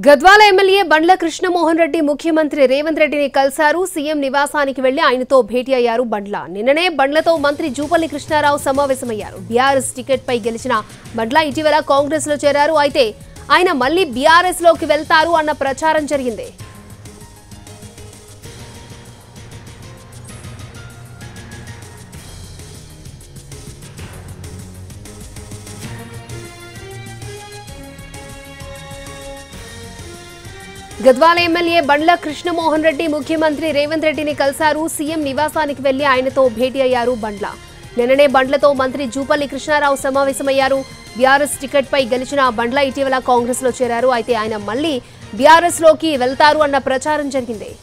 Gadwal MLA బండ్ల కృష్ణమోహన్ రెడ్డి ముఖ్యమంత్రి రేవంత్ రెడ్డిని కలిశారు. సీఎం నివాసానికి వెళ్లి ఆయనతో భేటీ అయ్యారు బండ్ల. నిన్ననే బండ్లతో మంత్రి జూపల్లి కృష్ణారావు సమావేశమయ్యారు. బీఆర్ఎస్ టికెట్ పై గెలిచిన బండ్ల ఇటీవల కాంగ్రెస్ లో చేరారు. అయితే ఆయన మళ్లీ బీఆర్ఎస్ లోకి వెళ్తారు అన్న ప్రచారం జరిగింది. గద్వాల ఎమ్మెల్యే బండ్ల కృష్ణమోహన్ రెడ్డి ముఖ్యమంత్రి రేవంత్ రెడ్డిని కలిశారు. సీఎం నివాసానికి వెళ్లి ఆయనతో భేటీ అయ్యారు బండ్ల. నిన్ననే బండ్లతో మంత్రి జూపల్లి కృష్ణారావు సమావేశమయ్యారు. బీఆర్ఎస్ టికెట్ పై గెలిచిన బండ్ల ఇటీవల కాంగ్రెస్ లో చేరారు. అయితే ఆయన మళ్లీ బీఆర్ఎస్ లోకి వెళ్తారు అన్న ప్రచారం జరిగింది.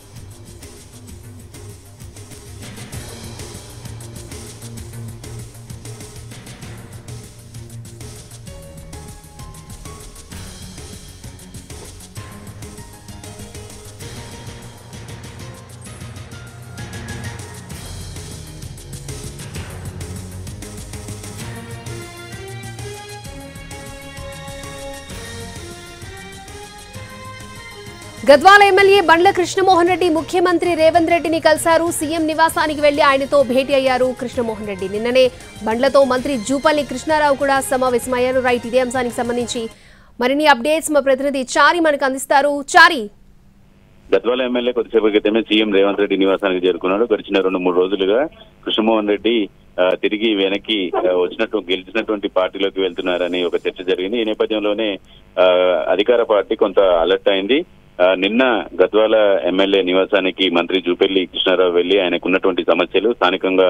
గద్వాల ఎమ్మెల్యే బండ్ల కృష్ణమోహన్ రెడ్డి ముఖ్యమంత్రి రేవంత్ రెడ్డిని కలిశారు. సీఎం నివాసానికి వెళ్లి ఆయనతో భేటీ అయ్యారు కృష్ణమోహన్ రెడ్డి. నిన్ననే బండ్లతో మంత్రి జూపల్లి కృష్ణారావు కూడా సమావేశమయ్యారు. రైట్, ఇదే అంశానికి సంబంధించి మరిన్ని అప్డేట్స్ మా ప్రతినిధి చారి మనకు అందిస్తారు. చారి, గద్వాల ఎమ్మెల్యే కొద్దిసేపు క్రితమే సీఎం రేవంత్ రెడ్డి నివాసానికి చేరుకున్నాడు. గడిచిన 2-3 రోజులుగా కృష్ణమోహన్ రెడ్డి తిరిగి వెనక్కి గెలిచినటువంటి పార్టీలోకి వెళ్తున్నారని ఒక చర్చ జరిగింది. ఈ నేపథ్యంలోనే అధికార పార్టీ కొంత అలర్ట్ అయింది. నిన్న గద్వాల ఎమ్మెల్యే నివాసానికి మంత్రి జూపల్లి కృష్ణారావు వెళ్లి ఆయనకున్నటువంటి సమస్యలు, స్థానికంగా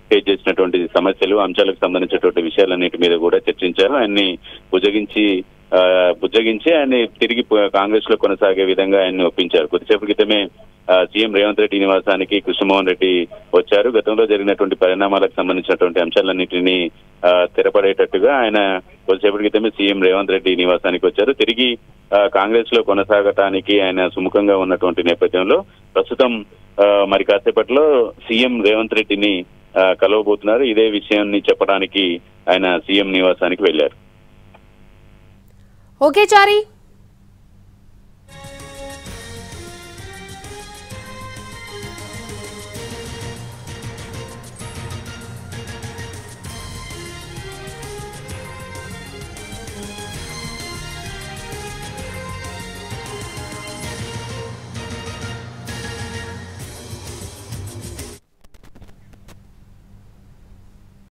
ఫేస్ చేసినటువంటి సమస్యలు, అంశాలకు సంబంధించినటువంటి విషయాలన్నిటి మీద కూడా చర్చించారు. ఆయన్ని బుజ్జగించి ఆయన తిరిగి కాంగ్రెస్ లో కొనసాగే విధంగా ఆయన్ని ఒప్పించారు. కొద్దిసేపు క్రితమే సీఎం రేవంత్ రెడ్డి నివాసానికి కృష్ణమోహన్ రెడ్డి వచ్చారు. గతంలో జరిగినటువంటి పరిణామాలకు సంబంధించినటువంటి అంశాలన్నింటినీ స్థిరపడేటట్టుగా ఆయన కొద్దిసేపటి క్రితమే సీఎం రేవంత్ రెడ్డి నివాసానికి వచ్చారు. తిరిగి కాంగ్రెస్ లో కొనసాగటానికి ఆయన సుముఖంగా ఉన్నటువంటి నేపథ్యంలో ప్రస్తుతం మరి కాసేపట్లో సీఎం రేవంత్ రెడ్డిని కలవబోతున్నారు. ఇదే విషయాన్ని చెప్పడానికి ఆయన సీఎం నివాసానికి వెళ్లారు. ఓకే చారి.